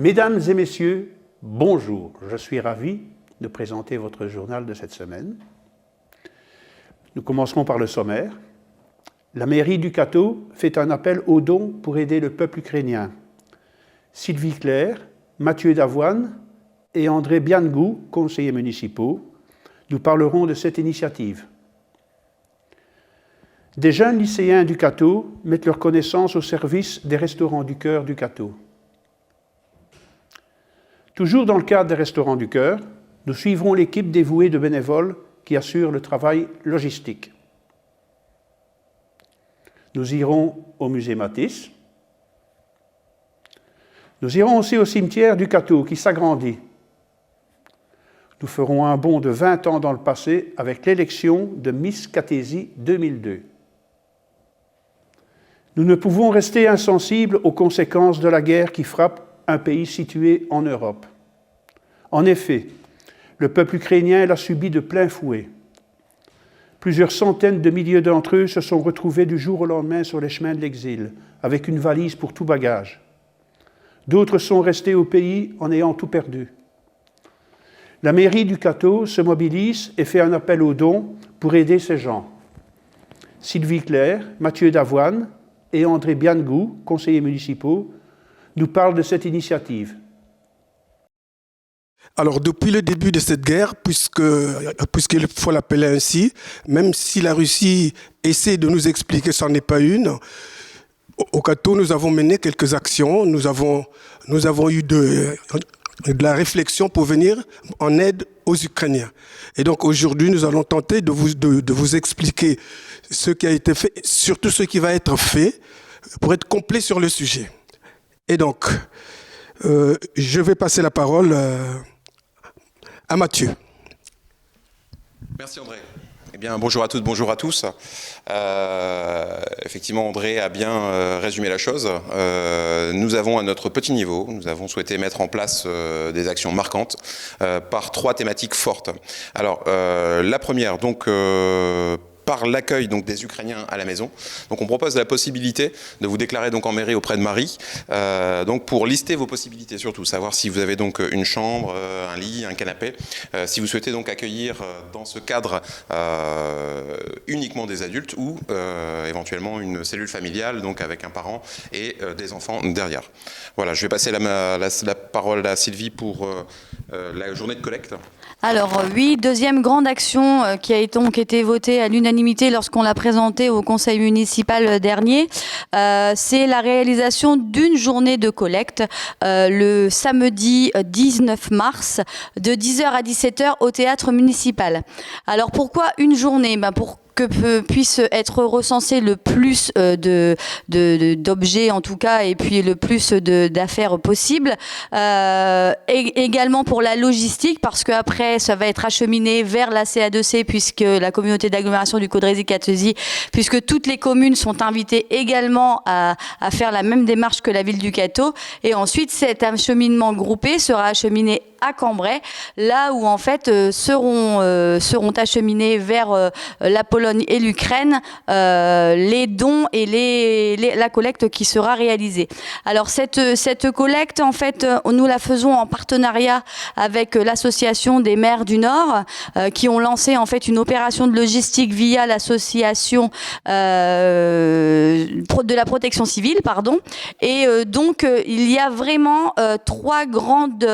Mesdames et messieurs, bonjour. Je suis ravi de présenter votre journal de cette semaine. Nous commencerons par le sommaire. La mairie du Cateau fait un appel aux dons pour aider le peuple ukrainien. Sylvie Claire, Mathieu Davoine et André Biangou, conseillers municipaux, nous parlerons de cette initiative. Des jeunes lycéens du Cateau mettent leurs connaissances au service des Restaurants du Cœur du Cateau. Toujours dans le cadre des Restaurants du Cœur, nous suivrons l'équipe dévouée de bénévoles qui assure le travail logistique. Nous irons au musée Matisse. Nous irons aussi au cimetière du Cateau qui s'agrandit. Nous ferons un bond de 20 ans dans le passé avec l'élection de Miss Catésie 2002. Nous ne pouvons rester insensibles aux conséquences de la guerre qui frappe un pays situé en Europe. En effet, le peuple ukrainien l'a subi de plein fouet. Plusieurs centaines de milliers d'entre eux se sont retrouvés du jour au lendemain sur les chemins de l'exil, avec une valise pour tout bagage. D'autres sont restés au pays en ayant tout perdu. La mairie du Cateau se mobilise et fait un appel aux dons pour aider ces gens. Sylvie Claire, Mathieu Davoine et André Biangou, conseillers municipaux, nous parlent de cette initiative. Alors, depuis le début de cette guerre, puisqu'il faut l'appeler ainsi, même si la Russie essaie de nous expliquer que ce n'en est pas une, au Cateau, nous avons mené quelques actions, nous avons eu de la réflexion pour venir en aide aux Ukrainiens. Et donc aujourd'hui, nous allons tenter de vous expliquer ce qui a été fait, surtout ce qui va être fait, pour être complet sur le sujet. Et donc, je vais passer la parole à Mathieu. Merci André. Eh bien, bonjour à toutes, bonjour à tous. Effectivement, André a bien résumé la chose. Nous avons, à notre petit niveau, nous avons souhaité mettre en place des actions marquantes par 3 thématiques fortes. Alors, la première, donc, par l'accueil donc des Ukrainiens à la maison. Donc on propose la possibilité de vous déclarer donc en mairie auprès de Marie, donc pour lister vos possibilités surtout, savoir si vous avez donc une chambre, un lit, un canapé, si vous souhaitez donc accueillir dans ce cadre uniquement des adultes ou éventuellement une cellule familiale donc avec un parent et des enfants derrière. Voilà, je vais passer la parole à Sylvie pour la journée de collecte. Alors oui, deuxième grande action qui a été votée à l'unanimité lorsqu'on l'a présentée au conseil municipal dernier, c'est la réalisation d'une journée de collecte le samedi 19 mars de 10h à 17h au théâtre municipal. Alors pourquoi une journée ? Pour que puisse être recensé le plus d'objets en tout cas et puis le plus d'affaires possible. Et également pour la logistique parce qu'après ça va être acheminé vers la CA2C puisque la communauté d'agglomération du Caudrésie-Catheusy, puisque toutes les communes sont invitées également à faire la même démarche que la ville du Cateau. Et ensuite cet acheminement groupé sera acheminé à Cambrai, là où en fait seront acheminés vers la Pologne et l'Ukraine les dons et la collecte qui sera réalisée. Alors cette collecte en fait nous la faisons en partenariat avec l'association des maires du Nord qui ont lancé en fait une opération de logistique via l'association de la protection civile et donc il y a vraiment trois grandes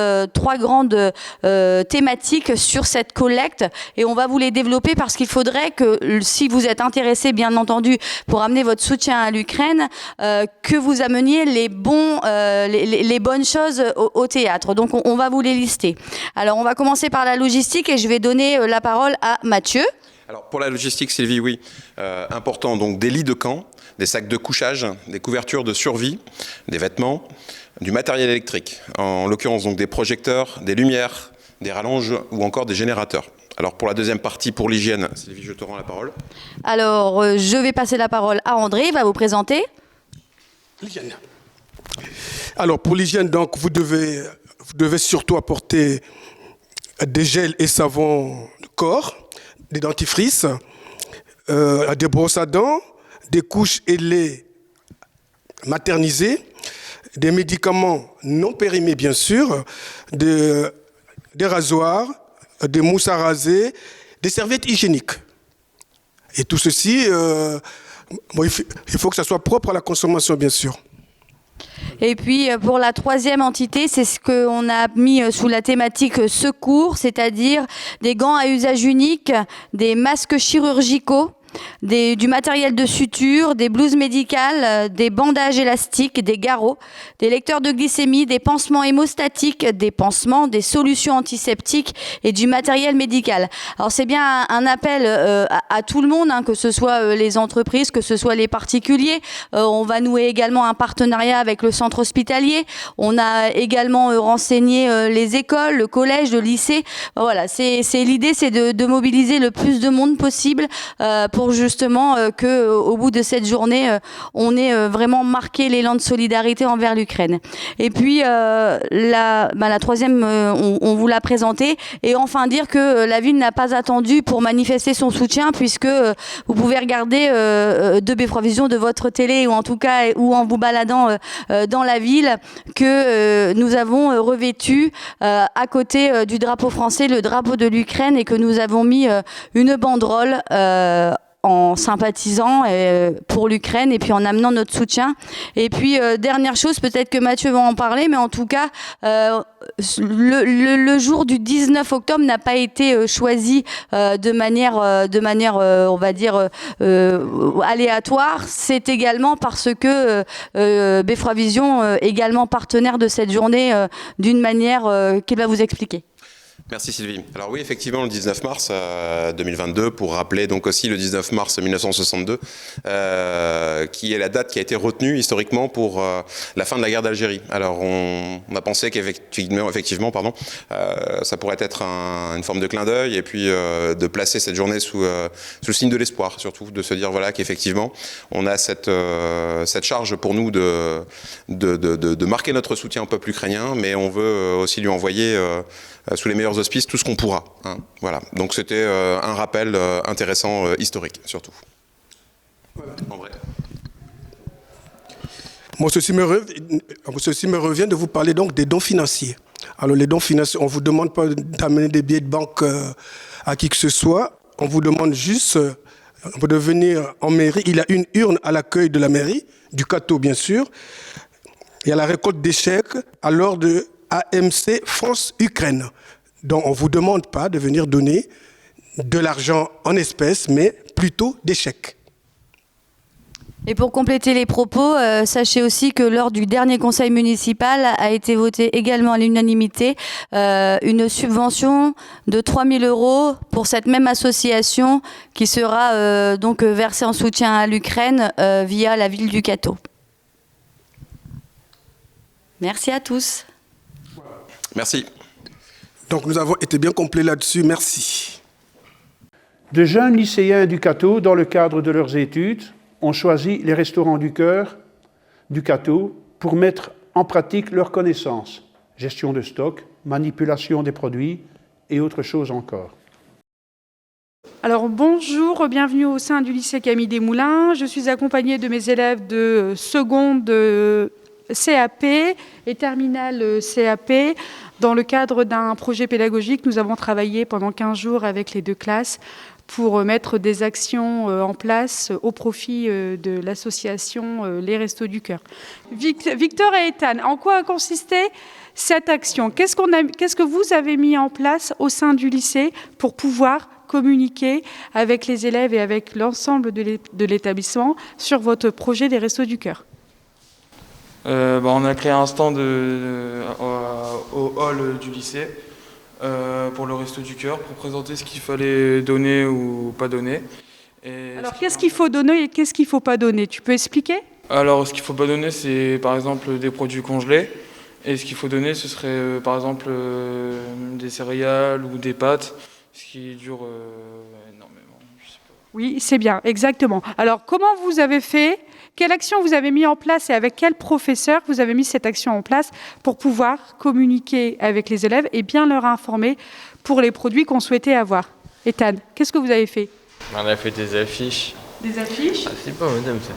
thématiques sur cette collecte et on va vous les développer parce qu'il faudrait que si vous êtes intéressé bien entendu pour amener votre soutien à l'Ukraine, que vous ameniez les bonnes choses au théâtre. Donc on va vous les lister. Alors on va commencer par la logistique et je vais donner la parole à Mathieu. Alors pour la logistique, Sylvie, oui, important, donc des lits de camp, des sacs de couchage, des couvertures de survie, des vêtements, du matériel électrique, en l'occurrence donc des projecteurs, des lumières, des rallonges ou encore des générateurs. Alors pour la deuxième partie, pour l'hygiène, Sylvie, je te rends la parole. Alors je vais passer la parole à André, il va vous présenter. L'hygiène. Alors pour l'hygiène, donc vous devez surtout apporter des gels et savons de corps, des dentifrices, des brosses à dents, des couches et lait maternisés, des médicaments non périmés bien sûr, des rasoirs, des mousses à raser, des serviettes hygiéniques. Et tout ceci, il faut que ça soit propre à la consommation bien sûr. Et puis pour la troisième entité, c'est ce qu'on a mis sous la thématique secours, c'est-à-dire des gants à usage unique, des masques chirurgicaux, du matériel de suture, des blouses médicales, des bandages élastiques, des garrots, des lecteurs de glycémie, des pansements hémostatiques, des pansements, des solutions antiseptiques et du matériel médical. Alors c'est bien un appel à tout le monde, hein, que ce soit les entreprises, que ce soit les particuliers. On va nouer également un partenariat avec le centre hospitalier. On a également renseigné les écoles, le collège, le lycée. Voilà, l'idée, c'est de mobiliser le plus de monde possible pour justement qu'au bout de cette journée, on ait vraiment marqué l'élan de solidarité envers l'Ukraine. Et puis, la troisième, on vous l'a présentée. Et enfin dire que la ville n'a pas attendu pour manifester son soutien, puisque vous pouvez regarder de Beffroi-Vision de votre télé, ou en tout cas, ou en vous baladant dans la ville, que nous avons revêtu à côté du drapeau français le drapeau de l'Ukraine, et que nous avons mis une banderole en sympathisant pour l'Ukraine et puis en amenant notre soutien. Et puis, dernière chose, peut-être que Mathieu va en parler, mais en tout cas, le jour du 19 octobre n'a pas été choisi de manière, on va dire, aléatoire. C'est également parce que Beffroi-Vision est également partenaire de cette journée d'une manière qu'il va vous expliquer. Merci Sylvie. Alors oui, effectivement, le 19 mars 2022, pour rappeler donc aussi le 19 mars 1962, qui est la date qui a été retenue historiquement pour la fin de la guerre d'Algérie. Alors on a pensé qu'effectivement, ça pourrait être une forme de clin d'œil, et puis de placer cette journée sous le signe de l'espoir, surtout, de se dire voilà qu'effectivement on a cette charge pour nous de marquer notre soutien au peuple ukrainien, mais on veut aussi lui envoyer sous les meilleurs auspices tout ce qu'on pourra. Hein. Voilà. Donc c'était un rappel intéressant, historique surtout. Voilà. En vrai. Moi, ceci me revient de vous parler donc des dons financiers. Alors les dons financiers, on ne vous demande pas d'amener des billets de banque à qui que ce soit. On vous demande juste de venir en mairie. Il y a une urne à l'accueil de la mairie, du CATO bien sûr. Il y a la récolte des chèques à l'ordre de AMC France-Ukraine. Donc on ne vous demande pas de venir donner de l'argent en espèces, mais plutôt des chèques. Et pour compléter les propos, sachez aussi que lors du dernier conseil municipal a été voté également à l'unanimité une subvention de 3 000 € pour cette même association qui sera donc versée en soutien à l'Ukraine via la ville du Cateau. Merci à tous. Merci. Donc nous avons été bien complets là-dessus, merci. De jeunes lycéens du Cateau, dans le cadre de leurs études, ont choisi les restaurants du cœur du Cateau pour mettre en pratique leurs connaissances, gestion de stock, manipulation des produits et autres choses encore. Alors bonjour, bienvenue au sein du lycée Camille Desmoulins. Je suis accompagnée de mes élèves de seconde CAP et terminale CAP. Dans le cadre d'un projet pédagogique, nous avons travaillé pendant 15 jours avec les deux classes pour mettre des actions en place au profit de l'association Les Restos du Cœur. Victor et Ethan, en quoi a consisté cette action ? Qu'est-ce que vous avez mis en place au sein du lycée pour pouvoir communiquer avec les élèves et avec l'ensemble de l'établissement sur votre projet des Restos du Cœur ? On a créé un stand au hall du lycée pour le Resto du Cœur, pour présenter ce qu'il fallait donner ou pas donner. Alors qu'est-ce qu'il faut donner et qu'est-ce qu'il ne faut pas donner ? Tu peux expliquer ? Alors ce qu'il ne faut pas donner, c'est par exemple des produits congelés. Et ce qu'il faut donner, ce serait par exemple des céréales ou des pâtes, ce qui dure énormément. Je sais pas. Oui, c'est bien, exactement. Alors comment vous avez fait ? Quelle action vous avez mis en place et avec quel professeur vous avez mis cette action en place pour pouvoir communiquer avec les élèves et bien leur informer pour les produits qu'on souhaitait avoir ? Ethan, qu'est-ce que vous avez fait ? On a fait des affiches. Des affiches ? Ah, c'est pas madame ça.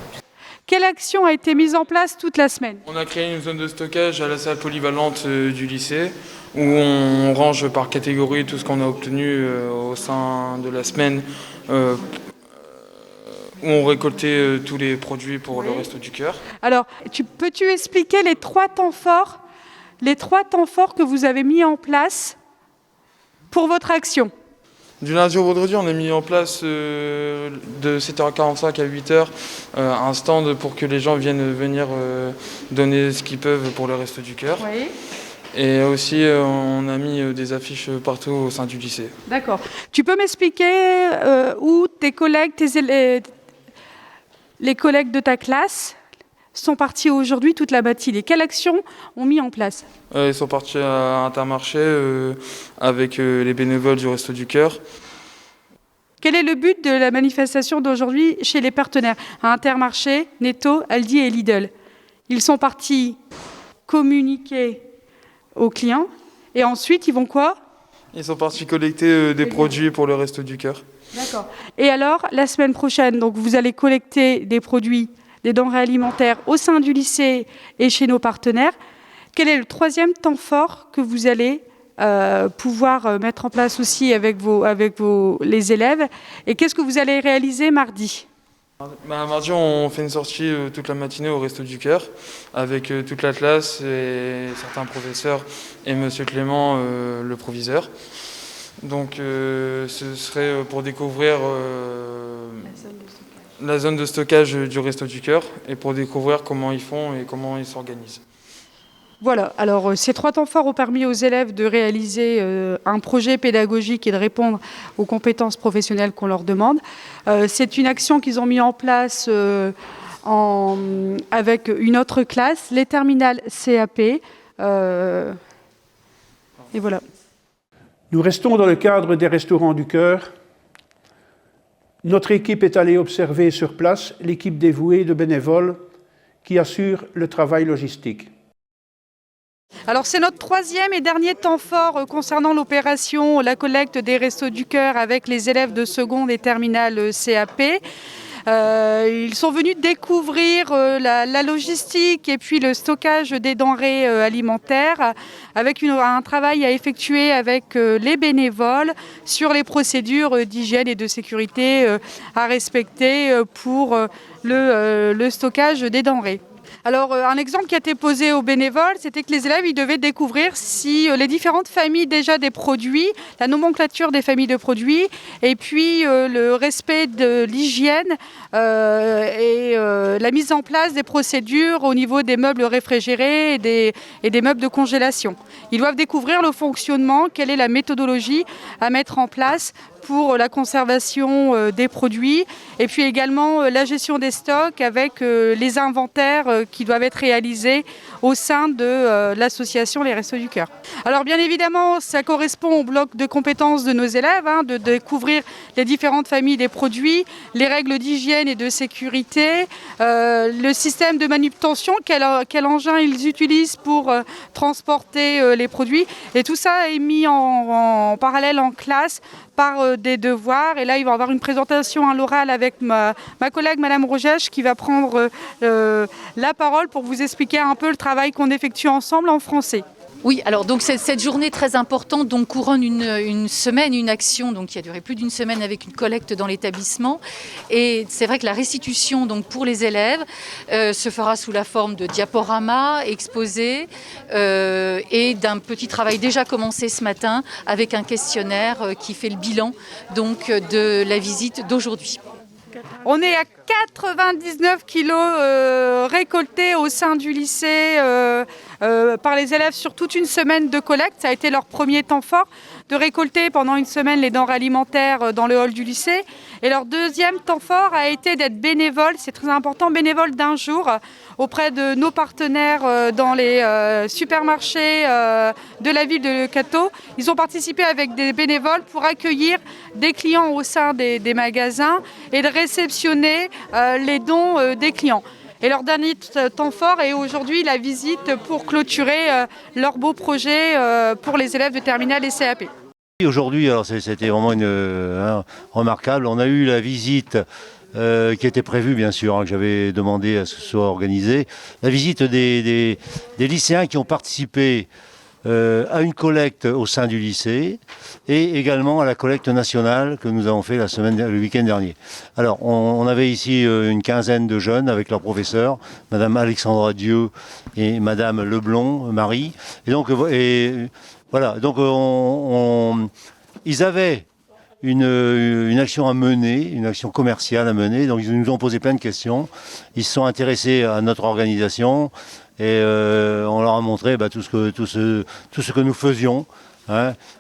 Quelle action a été mise en place toute la semaine? On a créé une zone de stockage à la salle polyvalente du lycée où on range par catégorie tout ce qu'on a obtenu au sein de la semaine, où on récoltait tous les produits pour le Resto du Cœur. Alors, peux-tu expliquer les trois temps forts que vous avez mis en place pour votre action? Du lundi au vendredi, on a mis en place de 7h45 à 8h un stand pour que les gens viennent venir donner ce qu'ils peuvent pour le Resto du Cœur. Oui. Et aussi, on a mis des affiches partout au sein du lycée. D'accord. Tu peux m'expliquer où tes collègues, les collègues de ta classe sont partis aujourd'hui toute la matinée? Quelles actions ont mis en place? Ils sont partis à Intermarché avec les bénévoles du Resto du Cœur. Quel est le but de la manifestation d'aujourd'hui chez les partenaires? À Intermarché, Netto, Aldi et Lidl. Ils sont partis communiquer aux clients et ensuite ils vont quoi? Ils sont partis collecter des produits pour le Resto du Cœur. D'accord. Et alors, la semaine prochaine, donc vous allez collecter des produits, des denrées alimentaires au sein du lycée et chez nos partenaires. Quel est le troisième temps fort que vous allez pouvoir mettre en place aussi avec les élèves? Et qu'est-ce que vous allez réaliser mardi? Mardi, on fait une sortie toute la matinée au Resto du Cœur avec toute la classe et certains professeurs et Monsieur Clément, le proviseur. Donc ce serait pour découvrir la zone de stockage du Resto du Cœur et pour découvrir comment ils font et comment ils s'organisent. Voilà, alors ces trois temps forts ont permis aux élèves de réaliser un projet pédagogique et de répondre aux compétences professionnelles qu'on leur demande. C'est une action qu'ils ont mis en place avec une autre classe, les terminales CAP. Et voilà. Nous restons dans le cadre des Restaurants du Cœur. Notre équipe est allée observer sur place l'équipe dévouée de bénévoles qui assure le travail logistique. Alors c'est notre troisième et dernier temps fort concernant l'opération, la collecte des Restos du Cœur avec les élèves de seconde et terminale CAP. Ils sont venus découvrir la logistique et puis le stockage des denrées alimentaires avec un travail à effectuer avec les bénévoles sur les procédures d'hygiène et de sécurité à respecter pour le stockage des denrées. Alors, un exemple qui a été posé aux bénévoles, c'était que les élèves ils devaient découvrir si les différentes familles déjà des produits, la nomenclature des familles de produits, et puis le respect de l'hygiène et la mise en place des procédures au niveau des meubles réfrigérés et des meubles de congélation. Ils doivent découvrir le fonctionnement, quelle est la méthodologie à mettre en place pour la conservation des produits et puis également la gestion des stocks avec les inventaires qui doivent être réalisés au sein de l'association Les Restos du Cœur. Alors bien évidemment, ça correspond au bloc de compétences de nos élèves, de découvrir les différentes familles des produits, les règles d'hygiène et de sécurité, le système de manutention, quel engin ils utilisent pour transporter les produits. Et tout ça est mis en parallèle en classe par des devoirs. Et là, il va y avoir une présentation à l'oral avec ma collègue, Madame Rogèche, qui va prendre la parole pour vous expliquer un peu le travail qu'on effectue ensemble en français. Oui, alors donc cette journée très importante donc couronne une semaine, une action donc qui a duré plus d'une semaine avec une collecte dans l'établissement. Et c'est vrai que la restitution donc pour les élèves se fera sous la forme de diaporamas exposés et d'un petit travail déjà commencé ce matin avec un questionnaire qui fait le bilan donc de la visite d'aujourd'hui. On est à 99 kilos récoltés au sein du lycée par les élèves sur toute une semaine de collecte. Ça a été leur premier temps fort de récolter pendant une semaine les denrées alimentaires dans le hall du lycée. Et leur deuxième temps fort a été d'être bénévole, c'est très important, bénévole d'un jour auprès de nos partenaires dans les supermarchés de la ville de Cateau. Ils ont participé avec des bénévoles pour accueillir des clients au sein des magasins et de réceptionner les dons des clients. Et leur dernier temps fort est aujourd'hui la visite pour clôturer leur beau projet pour les élèves de terminale et CAP. Aujourd'hui, alors c'était vraiment remarquable. On a eu la visite qui était prévue bien sûr, que j'avais demandé à ce que ce soit organisé. La visite des lycéens qui ont participé à une collecte au sein du lycée et également à la collecte nationale que nous avons fait le week-end dernier. Alors, on avait ici une quinzaine de jeunes avec leurs professeurs, Madame Alexandra Dieu et Madame Leblond, Marie. Et donc, voilà, donc ils avaient une action à mener, une action commerciale à mener. Donc, ils nous ont posé plein de questions. Ils se sont intéressés à notre organisation. Et on leur a montré tout ce que nous faisions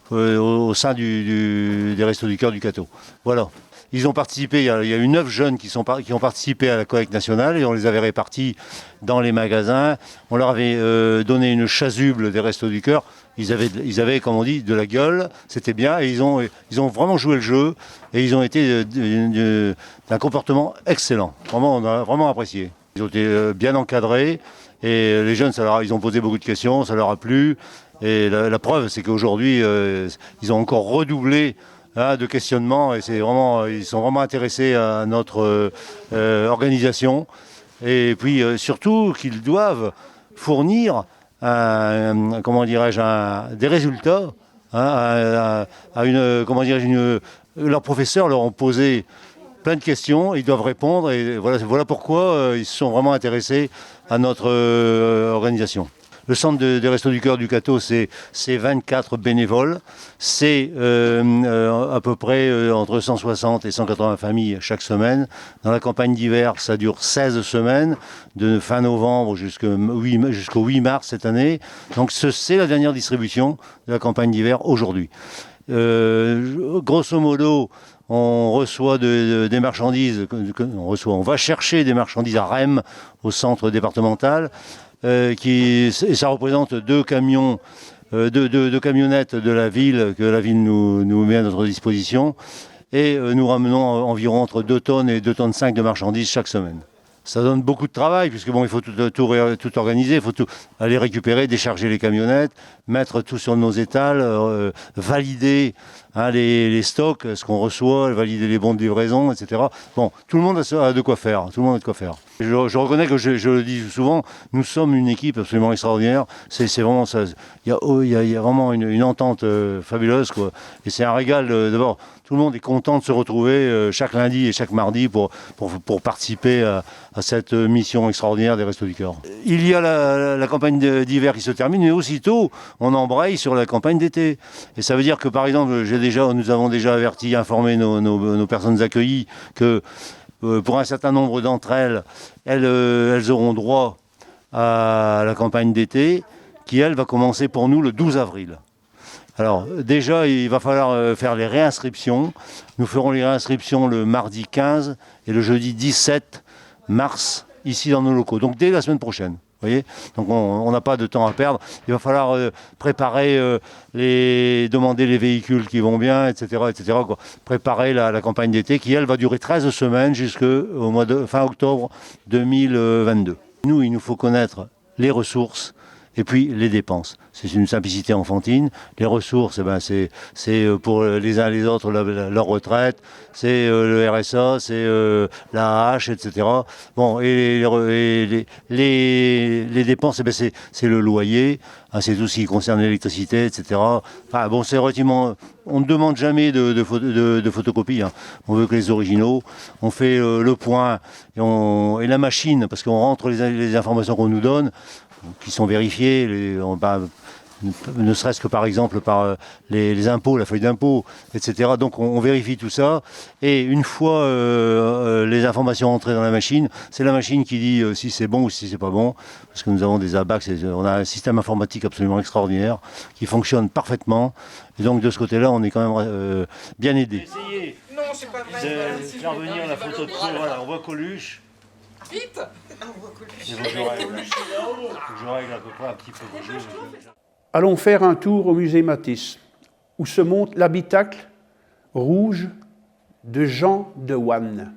au sein des Restos du Cœur du Cateau. Voilà. Ils ont participé, il y a eu 9 jeunes qui ont participé à la collecte nationale et on les avait répartis dans les magasins. On leur avait donné une chasuble des Restos du Cœur. Ils avaient, comme on dit, de la gueule, c'était bien. Et ils ont vraiment joué le jeu et ils ont été d'un comportement excellent. Vraiment, on a vraiment apprécié. Ils ont été bien encadrés. Et les jeunes, ils ont posé beaucoup de questions, ça leur a plu. Et la preuve, c'est qu'aujourd'hui, ils ont encore redoublé de questionnements. Et ils sont vraiment intéressés à notre organisation. Et puis, surtout, qu'ils doivent fournir des résultats leurs professeurs leur ont posé plein de questions, ils doivent répondre et voilà pourquoi ils se sont vraiment intéressés à notre organisation. Le centre des Restos du Cœur du Cateau, c'est 24 bénévoles, c'est à peu près entre 160 et 180 familles chaque semaine. Dans la campagne d'hiver, ça dure 16 semaines, de fin novembre jusqu'au 8 mars cette année. Donc c'est la dernière distribution de la campagne d'hiver aujourd'hui. Grosso modo, on reçoit des marchandises, on va chercher des marchandises à Rem, au centre départemental, et ça représente 2 camions, 2 camionnettes de la ville, que la ville nous met à notre disposition, et nous ramenons environ entre 2 tonnes et 2 tonnes 5 de marchandises chaque semaine. Ça donne beaucoup de travail, puisque il faut tout organiser, il faut tout aller récupérer, décharger les camionnettes, mettre tout sur nos étals, valider les stocks, ce qu'on reçoit, valider les bons de livraison, etc. Bon, tout le monde a de quoi faire. Tout le monde a de quoi faire. Je reconnais que je le dis souvent, nous sommes une équipe absolument extraordinaire. C'est vraiment ça. Il y a vraiment une entente fabuleuse, quoi. Et c'est un régal. D'abord, tout le monde est content de se retrouver chaque lundi et chaque mardi pour participer à cette mission extraordinaire des Restos du Cœur. Il y a la campagne d'hiver qui se termine, mais aussitôt, on embraye sur la campagne d'été. Et ça veut dire que, par exemple, nous avons déjà informé nos personnes accueillies que pour un certain nombre d'entre elles, elles auront droit à la campagne d'été, qui, elle, va commencer pour nous le 12 avril. Alors, déjà, il va falloir faire les réinscriptions. Nous ferons les réinscriptions le mardi 15 et le jeudi 17 mars, ici dans nos locaux. Donc, dès la semaine prochaine. Vous voyez, donc on n'a pas de temps à perdre. Il va falloir préparer, demander les véhicules qui vont bien, etc. quoi. Préparer la campagne d'été qui, elle, va durer 13 semaines jusqu'au mois de fin octobre 2022. Nous, il nous faut connaître les ressources et puis les dépenses. C'est une simplicité enfantine. Les ressources, c'est pour les uns et les autres leur retraite, c'est le RSA, c'est la AH, etc. Bon, et les dépenses, c'est le loyer, c'est tout ce qui concerne l'électricité, etc. Enfin, bon, c'est relativement... On ne demande jamais de photocopie. On veut que les originaux. On fait le point et la machine, parce qu'on rentre les informations qu'on nous donne, qui sont vérifiées, ne serait-ce que par exemple par les impôts, la feuille d'impôt, etc. Donc on vérifie tout ça, et une fois les informations entrées dans la machine, c'est la machine qui dit si c'est bon ou si c'est pas bon, parce que nous avons des ABAC, on a un système informatique absolument extraordinaire, qui fonctionne parfaitement, et donc de ce côté-là, on est quand même bien aidé. Essayez de faire venir la photo de voilà, on voit Coluche. Vite! Il faut que je règle à peu près un petit peu de jeu. Allons faire un tour au musée Matisse, où se montre l'habitacle rouge de Jean de Wanne.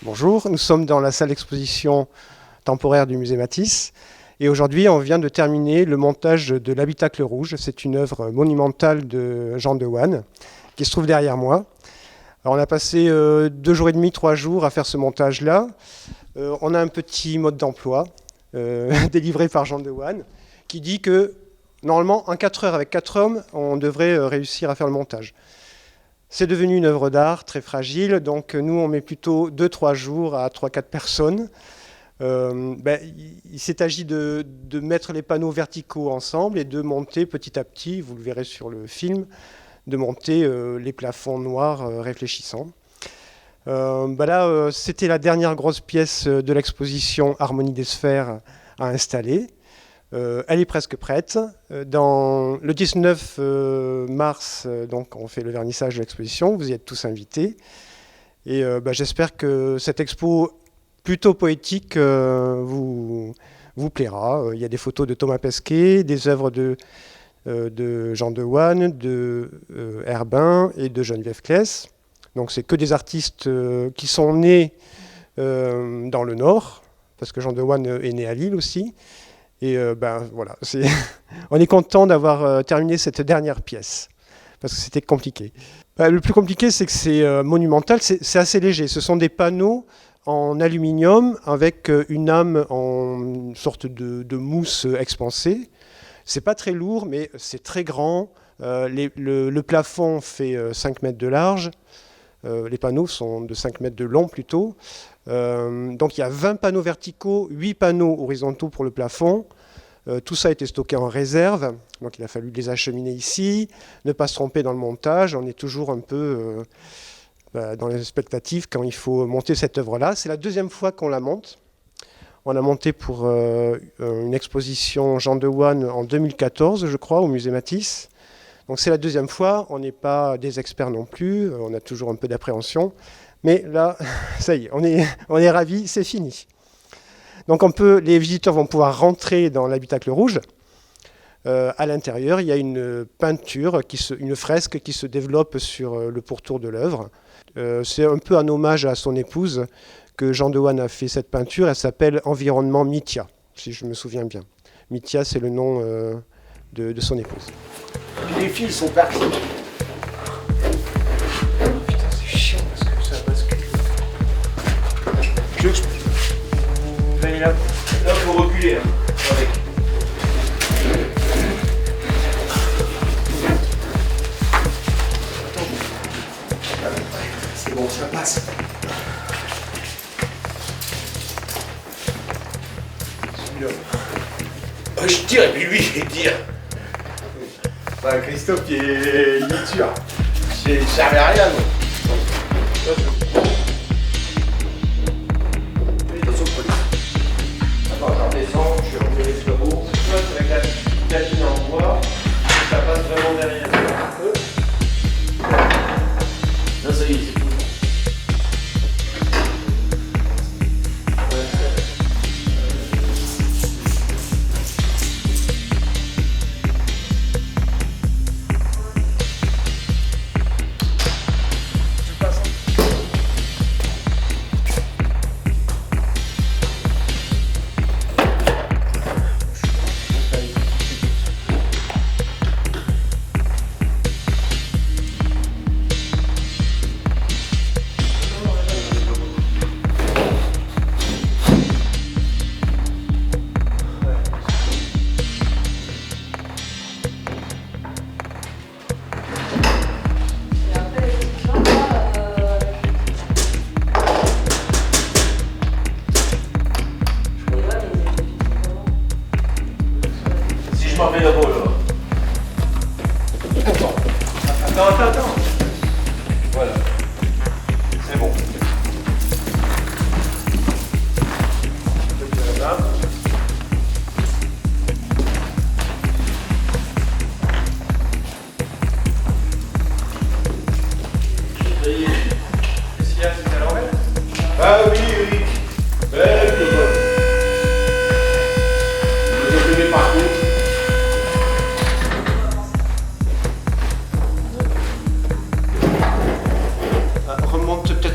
Bonjour, nous sommes dans la salle d'exposition temporaire du musée Matisse et aujourd'hui on vient de terminer le montage de l'Habitacle Rouge. C'est une œuvre monumentale de Jean Dewanne qui se trouve derrière moi. Alors on a passé 2 jours et demi, 3 jours à faire ce montage-là. On a un petit mode d'emploi délivré par Jean Dewanne qui dit que normalement en 4 heures avec 4 hommes on devrait réussir à faire le montage. C'est devenu une œuvre d'art très fragile, donc nous on met plutôt 2-3 jours à 3-4 personnes. Il s'est agi de mettre les panneaux verticaux ensemble et de monter petit à petit, vous le verrez sur le film, de monter les plafonds noirs réfléchissants. C'était la dernière grosse pièce de l'exposition Harmonie des sphères à installer. Elle est presque prête. Dans le 19 mars, donc, on fait le vernissage de l'exposition. Vous y êtes tous invités. Et j'espère que cette expo plutôt poétique vous plaira. Il y a des photos de Thomas Pesquet, des œuvres de Jean Dewanne, de Herbin et de Geneviève Claes. Donc c'est que des artistes qui sont nés dans le Nord, parce que Jean Dewanne est né à Lille aussi. Et voilà, on est content d'avoir terminé cette dernière pièce, parce que c'était compliqué. Le plus compliqué, c'est que c'est monumental, c'est assez léger. Ce sont des panneaux en aluminium avec une âme en sorte de mousse expansée. C'est pas très lourd, mais c'est très grand. Le plafond fait 5 mètres de large. Les panneaux sont de 5 mètres de long plutôt. Donc il y a 20 panneaux verticaux, 8 panneaux horizontaux pour le plafond. Tout ça a été stocké en réserve, donc il a fallu les acheminer ici, ne pas se tromper dans le montage. On est toujours un peu dans les expectatives quand il faut monter cette œuvre-là. C'est la 2e fois qu'on la monte. On l'a montée pour une exposition Jean Dewanne en 2014, je crois, au musée Matisse. Donc c'est la 2e fois, on n'est pas des experts non plus, on a toujours un peu d'appréhension. Mais là, ça y est, on est ravis, c'est fini. Donc les visiteurs vont pouvoir rentrer dans l'habitacle rouge. À l'intérieur, il y a une peinture, une fresque qui se développe sur le pourtour de l'œuvre. C'est un peu un hommage à son épouse que Jean Dewanne a fait cette peinture. Elle s'appelle Environnement Mithia, si je me souviens bien. Mithia, c'est le nom de son épouse. Les fils sont partis. Putain, c'est chiant parce que ça bascule. Vous allez là. Là, il faut reculer. Avec. C'est bon, ça passe. Je tire et puis lui, il tire. Christophe, il est sûr. Ça servait à rien, non. Attends, je redescends, je suis remis les flots. C'est avec la cabine en bois, ça passe vraiment derrière. Là, ça y est, c'est tout. Attends. Voilà. C'est bon. Là. Qu'est-ce qu'il y a? C'est à l'envers? Ah oui. Belle de bonne. Vous occupez par contre. Remonte peut-être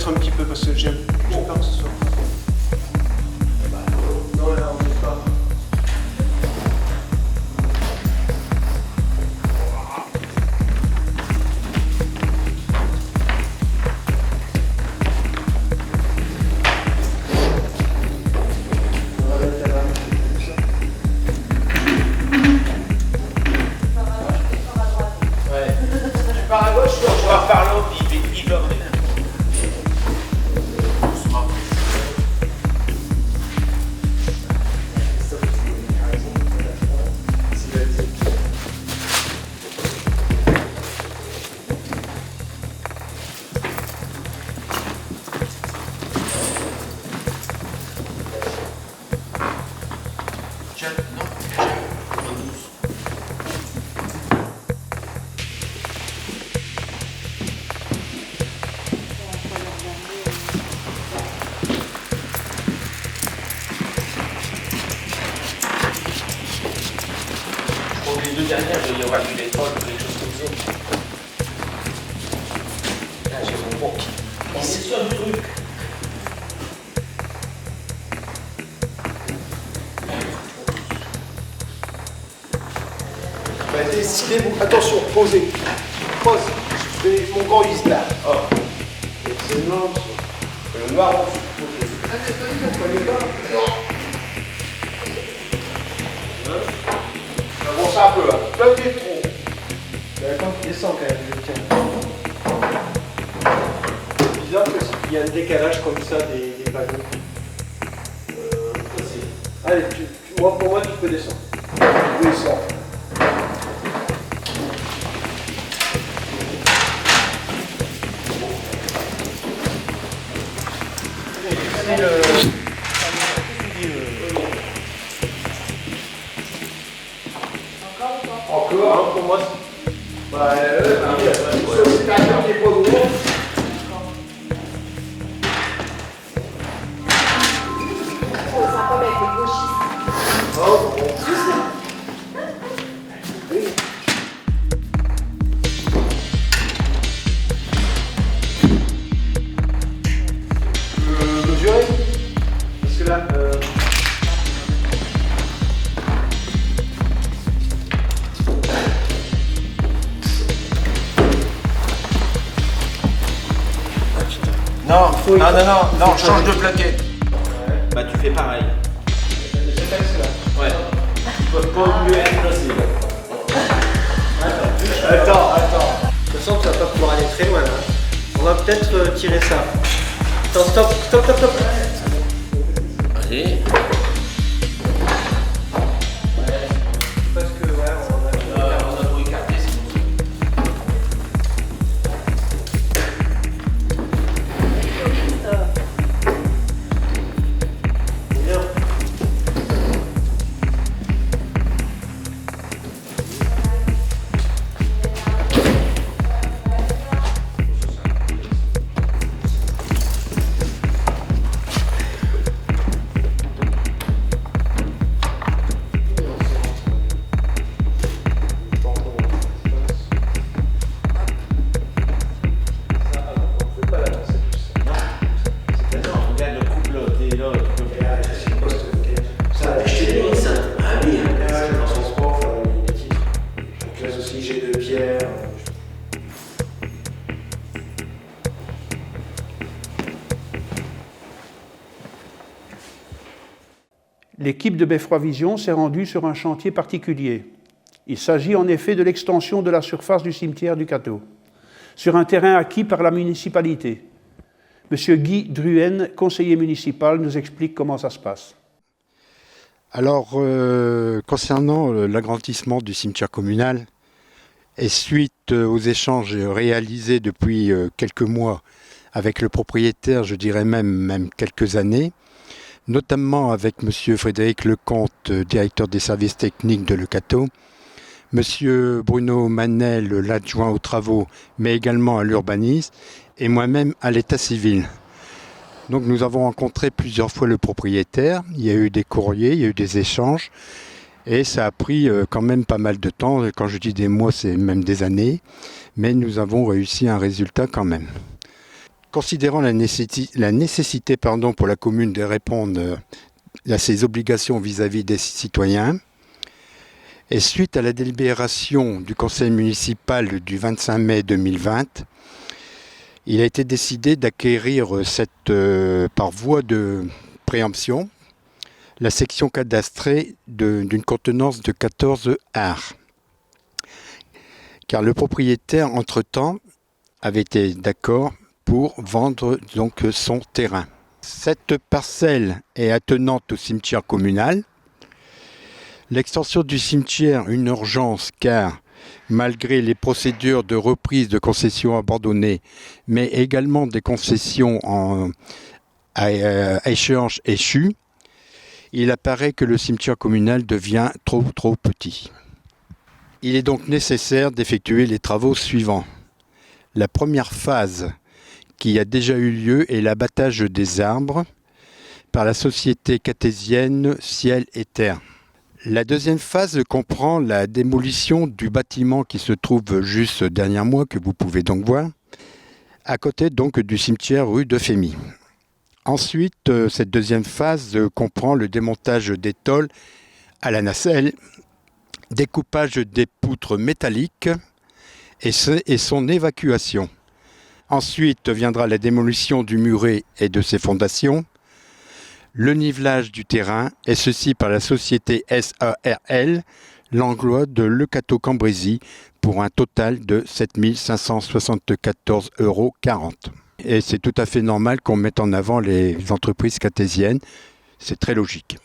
les 2 dernières, il doit y avoir du pétrole ou quelque chose comme ça. Ah, j'ai mon bon. On est sur le truc. Décidez-vous. Attention, posez. Pose. Je fais mon grand liste là. Oh. Excellent. Le noir en dessous. Ah, c'est pas du tout. Non. Avance un peu là. Peut-être trop. Quand tu descends quand même, je tiens. C'est bizarre que s'il y a un décalage comme ça des panneaux. Allez, pour moi, tu peux descendre. Tu peux descendre. Encore, hein, pour moi, c'est un cœur qui est pas gros. Mesurer. Parce que là, Non, change de plaquette. Ouais. Bah tu fais pareil. cet axe-là. Ouais. Pas mieux explosif. Attends. Je sens que tu vas pas pouvoir aller très loin là. On va peut-être tirer ça. Attends, stop. Allez. Parce que on a tout écarté, c'est pour ça. Bien. L'équipe de Beffroi Vision s'est rendue sur un chantier particulier. Il s'agit en effet de l'extension de la surface du cimetière du Cateau, sur un terrain acquis par la municipalité. Monsieur Guy Druhen, conseiller municipal, nous explique comment ça se passe. Alors, concernant l'agrandissement du cimetière communal, et suite aux échanges réalisés depuis quelques mois avec le propriétaire, je dirais même quelques années, notamment avec M. Frédéric Lecomte, directeur des services techniques de Le Cateau, M. Bruno Manel, l'adjoint aux travaux, mais également à l'urbanisme, et moi-même à l'état civil. Donc nous avons rencontré plusieurs fois le propriétaire, il y a eu des courriers, il y a eu des échanges, et ça a pris quand même pas mal de temps. Quand je dis des mois, c'est même des années, mais nous avons réussi un résultat quand même. Considérant la nécessité pour la commune de répondre à ses obligations vis-à-vis des citoyens, et suite à la délibération du conseil municipal du 25 mai 2020, il a été décidé d'acquérir par voie de préemption la section cadastrée d'une contenance de 14 ares. Car le propriétaire, entre-temps, avait été d'accord pour vendre donc son terrain. Cette parcelle est attenante au cimetière communal. L'extension du cimetière, une urgence car malgré les procédures de reprise de concessions abandonnées, mais également des concessions à échéance échue, il apparaît que le cimetière communal devient trop petit. Il est donc nécessaire d'effectuer les travaux suivants. La première phase qui a déjà eu lieu est l'abattage des arbres par la société cartésienne Ciel et Terre. La deuxième phase comprend la démolition du bâtiment qui se trouve juste derrière moi, que vous pouvez donc voir, à côté donc du cimetière rue de Fémy. Ensuite, cette deuxième phase comprend le démontage des tôles à la nacelle, découpage des poutres métalliques et son évacuation. Ensuite viendra la démolition du muret et de ses fondations, le nivelage du terrain, et ceci par la société SARL, Langlois de Leucateau-Cambrésis, pour un total de 7 574,40 €. Et c'est tout à fait normal qu'on mette en avant les entreprises cartésiennes, c'est très logique.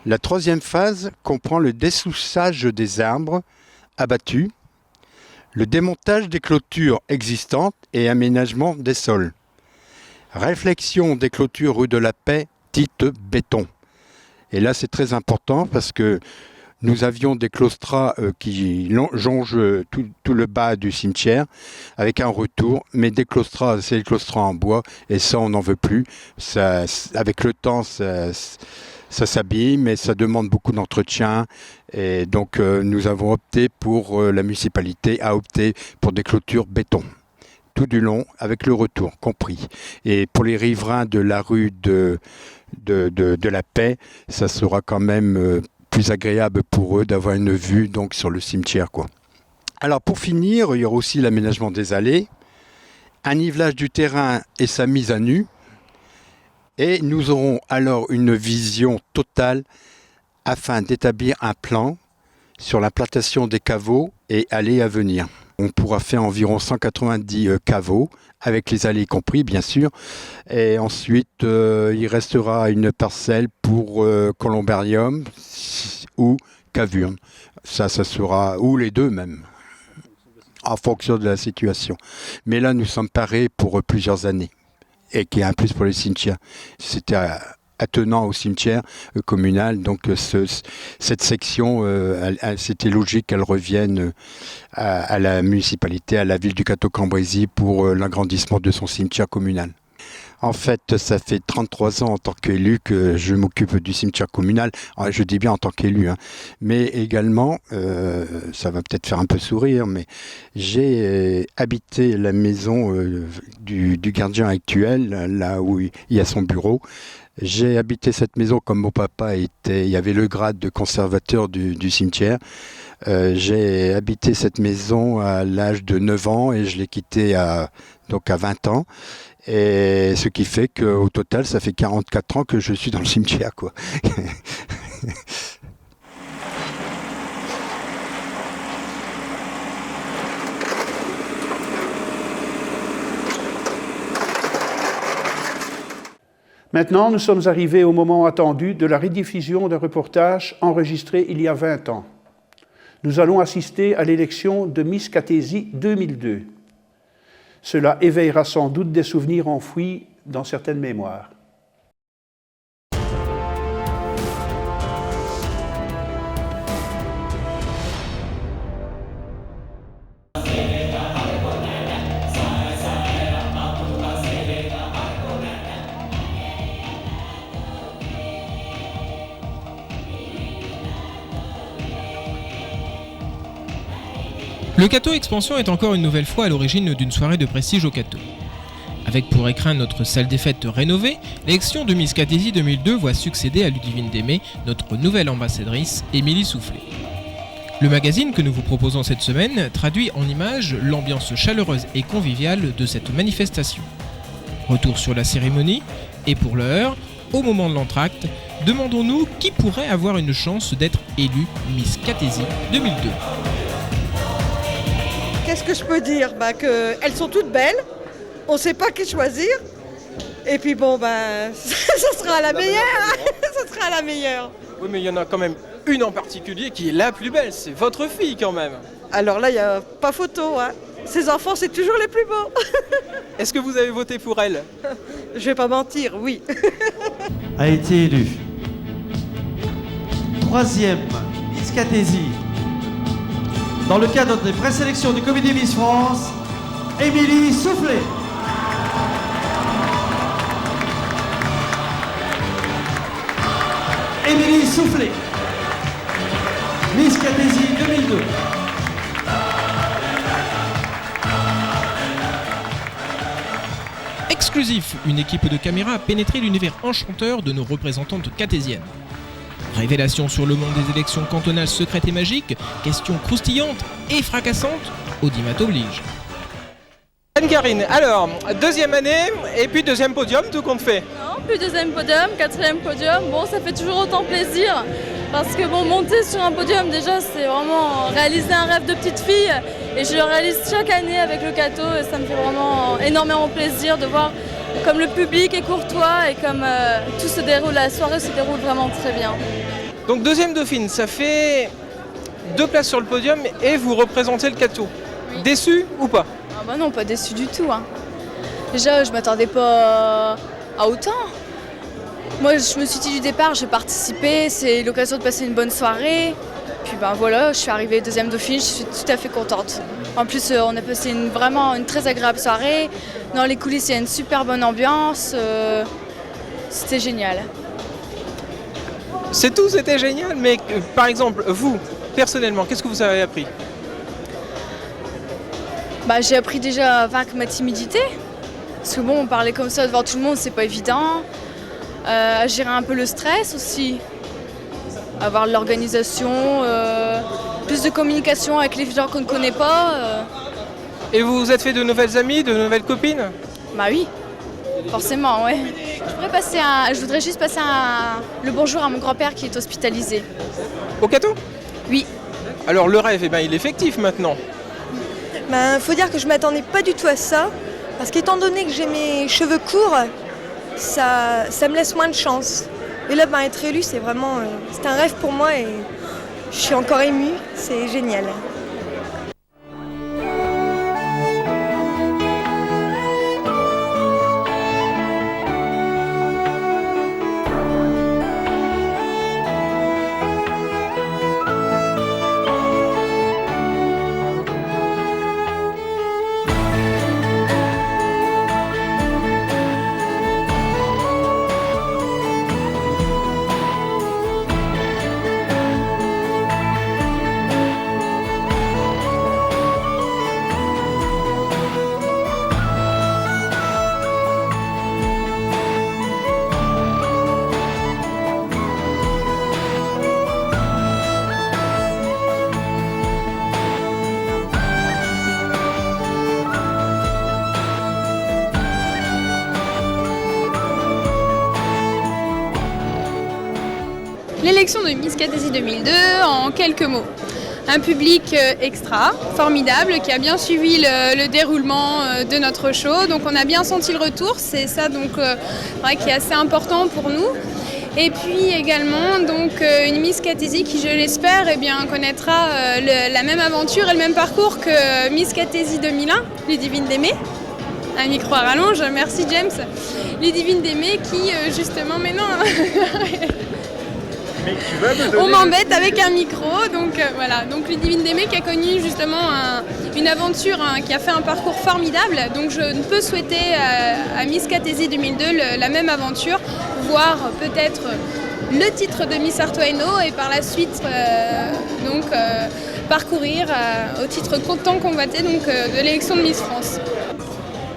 La troisième phase comprend le dessouchage des arbres abattus, le démontage des clôtures existantes et aménagement des sols. Réflexion des clôtures rue de la Paix, dites béton. Et là c'est très important parce que nous avions des claustras qui jongent tout le bas du cimetière avec un retour, mais des claustras, c'est les claustras en bois et ça on n'en veut plus. Ça, avec le temps ça s'abîme mais ça demande beaucoup d'entretien et donc nous avons opté pour, la municipalité a opté pour des clôtures béton. Tout du long, avec le retour compris. Et pour les riverains de la rue de la Paix, ça sera quand même plus agréable pour eux d'avoir une vue donc, sur le cimetière, quoi. Alors pour finir, il y aura aussi l'aménagement des allées, un nivelage du terrain et sa mise à nu. Et nous aurons alors une vision totale afin d'établir un plan sur l'implantation des caveaux et allées à venir. On pourra faire environ 190 caveaux, avec les allées compris bien sûr. Et ensuite, il restera une parcelle pour columbarium ou cavurne. Ça sera, ou les deux même, en fonction de la situation. Mais là, nous sommes parés pour plusieurs années. Et qui est un plus pour les cimetières. C'était attenant au cimetière communal, donc cette section, c'était logique qu'elle revienne à la municipalité, à la ville du Leucateau-Cambrésis pour l'agrandissement de son cimetière communal. En fait, ça fait 33 ans en tant qu'élu que je m'occupe du cimetière communal. Alors, je dis bien en tant qu'élu, hein. Mais également, ça va peut-être faire un peu sourire, mais j'ai habité la maison du gardien actuel, là où il y a son bureau. J'ai habité cette maison comme mon papa était, il y avait le grade de conservateur du cimetière. J'ai habité cette maison à l'âge de 9 ans et je l'ai quittée donc à 20 ans. Et ce qui fait qu'au total, ça fait 44 ans que je suis dans le cimetière, quoi. Maintenant, nous sommes arrivés au moment attendu de la rediffusion d'un reportage enregistré il y a 20 ans. Nous allons assister à l'élection de Miss Catésie 2002. Cela éveillera sans doute des souvenirs enfouis dans certaines mémoires. Le Cateau Expansion est encore une nouvelle fois à l'origine d'une soirée de prestige au Cateau. Avec pour écrin notre salle des fêtes rénovée, l'élection de Miss Catésie 2002 voit succéder à Ludivine Démé notre nouvelle ambassadrice, Émilie Soufflet. Le magazine que nous vous proposons cette semaine traduit en images l'ambiance chaleureuse et conviviale de cette manifestation. Retour sur la cérémonie, et pour l'heure, au moment de l'entracte, demandons-nous qui pourrait avoir une chance d'être élu Miss Catésie 2002. Qu'est-ce que je peux dire ? Qu'elles sont toutes belles, on ne sait pas qui choisir, et puis bon, ça sera la meilleure, ça sera la meilleure. Oui, mais il y en a quand même une en particulier qui est la plus belle, c'est votre fille quand même. Alors là, il n'y a pas photo, hein. Ces enfants, c'est toujours les plus beaux. Est-ce que vous avez voté pour elle ? Je vais pas mentir, oui. A été élue 3e Miss Catésie. Dans le cadre des présélections du Comité Miss France, Émilie Soufflet. Émilie Soufflet. Miss Cathésie 2002. Exclusif, une équipe de caméras a pénétré l'univers enchanteur de nos représentantes cathésiennes. Révélation sur le monde des élections cantonales secrètes et magiques, questions croustillantes et fracassantes, Audimat oblige. Anne-Karine, alors, deuxième année et puis deuxième podium, tout compte fait. Non, plus deuxième podium, quatrième podium, bon ça fait toujours autant plaisir parce que bon, monter sur un podium déjà c'est vraiment réaliser un rêve de petite fille et je le réalise chaque année avec le Cato et ça me fait vraiment énormément plaisir de voir comme le public est courtois et comme tout se déroule, la soirée se déroule vraiment très bien. Donc deuxième dauphine, ça fait 2 places sur le podium et vous représentez le Cato. Oui. Déçu ou pas? Ah bah non, pas déçu du tout. Hein. Déjà, je m'attendais pas à autant. Moi, je me suis dit du départ, j'ai participé, c'est l'occasion de passer une bonne soirée. Puis ben voilà, je suis arrivée deuxième dauphine, je suis tout à fait contente. En plus, on a passé vraiment une très agréable soirée. Dans les coulisses, il y a une super bonne ambiance. C'était génial. C'est tout, c'était génial. Mais par exemple, vous, personnellement, qu'est-ce que vous avez appris? Bah, j'ai appris déjà à vaincre ma timidité. Parce que bon, parler comme ça devant tout le monde, c'est pas évident. À gérer un peu le stress aussi. Avoir de l'organisation, plus de communication avec les gens qu'on ne connaît pas. Et vous vous êtes fait de nouvelles amies, de nouvelles copines? Bah oui, forcément, ouais. Je voudrais juste passer le bonjour à mon grand-père qui est hospitalisé. Au Cato? Oui. Alors le rêve, il est effectif maintenant. Faut dire que je m'attendais pas du tout à ça, parce qu'étant donné que j'ai mes cheveux courts, ça me laisse moins de chance. Et là, être élue, c'est vraiment c'est un rêve pour moi et je suis encore émue, c'est génial. L'élection de Miss Cathésie 2002 en quelques mots. Un public extra, formidable, qui a bien suivi le déroulement de notre show. Donc on a bien senti le retour, c'est ça donc qui est assez important pour nous. Et puis également donc une Miss Cathésie qui, je l'espère, connaîtra la même aventure et le même parcours que Miss Cathésie 2001, Ludivine Démé. Un micro à rallonge, merci James. Ludivine Démé qui justement, mais non. On m'embête avec un micro, donc voilà. Donc Ludivine Démé qui a connu justement une aventure, qui a fait un parcours formidable. Donc je ne peux souhaiter à Miss Cathésie 2002 la même aventure, voire peut-être le titre de Miss Artois-Hainaut et par la suite parcourir au titre tant convoité de l'élection de Miss France.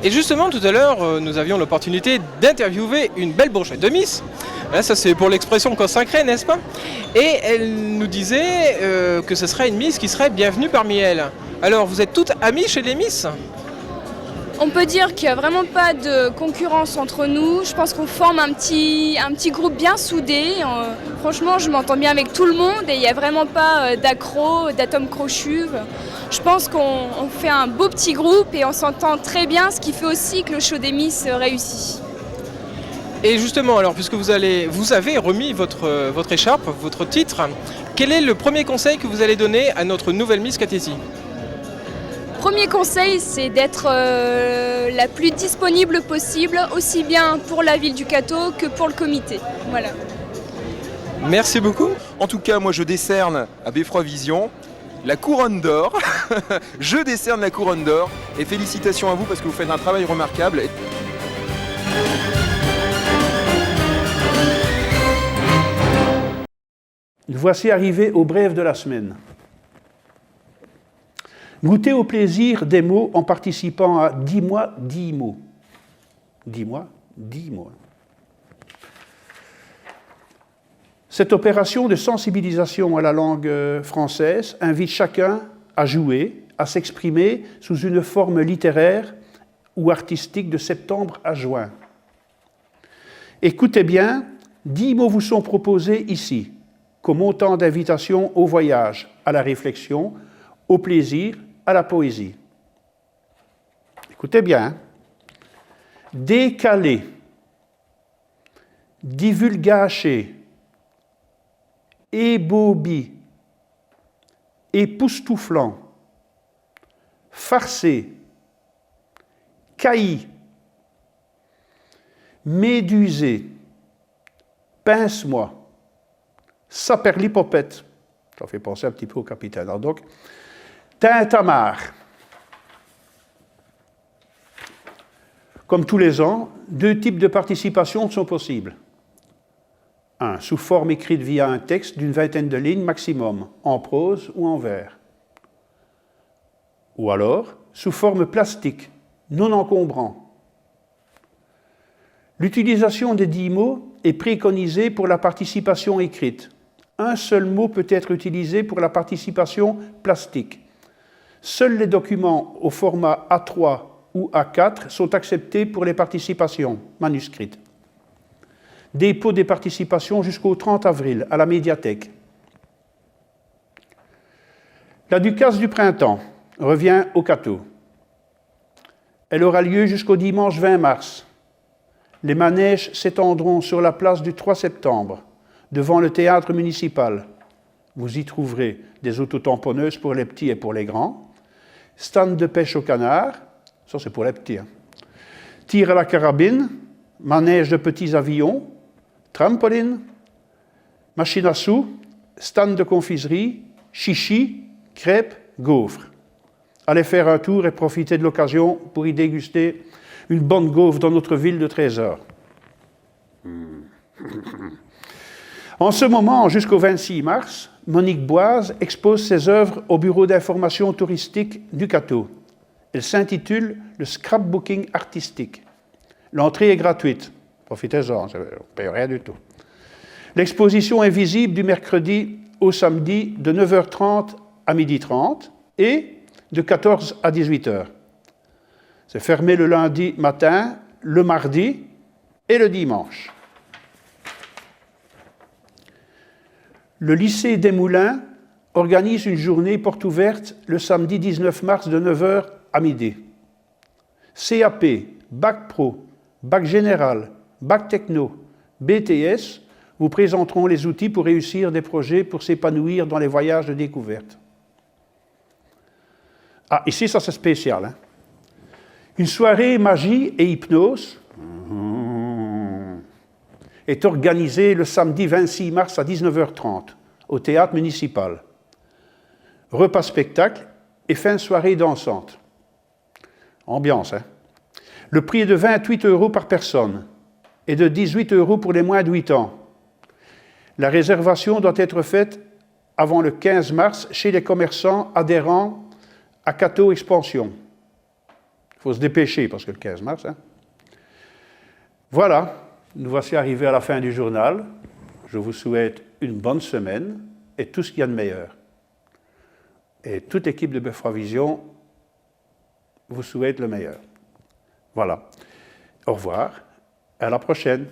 Et justement, tout à l'heure, nous avions l'opportunité d'interviewer une belle bourgeoise de Miss. Là, ça c'est pour l'expression consacrée, n'est-ce pas? Et elle nous disait que ce serait une Miss qui serait bienvenue parmi elles. Alors, vous êtes toutes amies chez les Miss? On peut dire qu'il n'y a vraiment pas de concurrence entre nous. Je pense qu'on forme un petit groupe bien soudé. Franchement, je m'entends bien avec tout le monde et il n'y a vraiment pas d'accro, d'atomes crochus. Je pense qu'on fait un beau petit groupe et on s'entend très bien, ce qui fait aussi que le show des Miss réussit. Et justement, alors puisque vous avez remis votre écharpe, votre titre, quel est le premier conseil que vous allez donner à notre nouvelle Miss Cathésie? Premier conseil, c'est d'être la plus disponible possible, aussi bien pour la ville du Cato que pour le comité. Voilà. Merci beaucoup. En tout cas, moi je décerne à Beffroi Vision la couronne d'or. Je décerne la couronne d'or et félicitations à vous parce que vous faites un travail remarquable. Nous voici arrivés au bref de la semaine. Goûtez au plaisir des mots en participant à 10 mois, 10 mots. 10 mois, 10 mots. Cette opération de sensibilisation à la langue française invite chacun à jouer, à s'exprimer sous une forme littéraire ou artistique de septembre à juin. Écoutez bien, 10 mots vous sont proposés ici, comme autant d'invitations au voyage, à la réflexion, au plaisir, à la poésie. Écoutez bien. Décalé, divulgaché, ébaubi, époustouflant, farcé, cailli, médusé, pince-moi, saperlipopette, ça fait penser un petit peu au capitaine. Alors donc, tintamarre. Comme tous les ans, 2 types de participation sont possibles. 1. Sous forme écrite via un texte d'une 20aine de lignes maximum, en prose ou en vers. Ou alors, sous forme plastique, non encombrant. L'utilisation des 10 mots est préconisée pour la participation écrite. Un seul mot peut être utilisé pour la participation plastique. Seuls les documents au format A3 ou A4 sont acceptés pour les participations manuscrites. Dépôt des participations jusqu'au 30 avril à la médiathèque. La Ducasse du printemps revient au Cateau. Elle aura lieu jusqu'au dimanche 20 mars. Les manèges s'étendront sur la place du 3 septembre, devant le théâtre municipal. Vous y trouverez des autotamponneuses pour les petits et pour les grands, stand de pêche au canard, ça c'est pour les petits, tir à la carabine, manège de petits avions, trampoline, machine à sous, stand de confiserie, chichi, crêpes, gaufres. Allez faire un tour et profitez de l'occasion pour y déguster une bonne gaufre dans notre ville de trésor. En ce moment, jusqu'au 26 mars, Monique Boise expose ses œuvres au bureau d'information touristique du Cateau. Elle s'intitule « Le scrapbooking artistique ». L'entrée est gratuite. Profitez-en, on ne paye rien du tout. L'exposition est visible du mercredi au samedi de 9h30 à 12h30 et de 14h à 18h. C'est fermé le lundi matin, le mardi et le dimanche. Le lycée des Moulins organise une journée porte ouverte le samedi 19 mars de 9h à midi. CAP, Bac Pro, Bac Général, Bac Techno, BTS vous présenteront les outils pour réussir des projets pour s'épanouir dans les voyages de découverte. Ah, ici, ça c'est spécial. Hein? Une soirée magie et hypnose est organisée le samedi 26 mars à 19h30 au théâtre municipal. Repas spectacle et fin de soirée dansante. Ambiance, hein? Le prix est de 28 € par personne et de 18 € pour les moins de 8 ans. La réservation doit être faite avant le 15 mars chez les commerçants adhérents à Cateau Expansion. Il faut se dépêcher parce que le 15 mars. Hein. Voilà, nous voici arrivés à la fin du journal. Je vous souhaite une bonne semaine et tout ce qu'il y a de meilleur. Et toute l'équipe de Beffroivision vous souhaite le meilleur. Voilà. Au revoir. À la prochaine.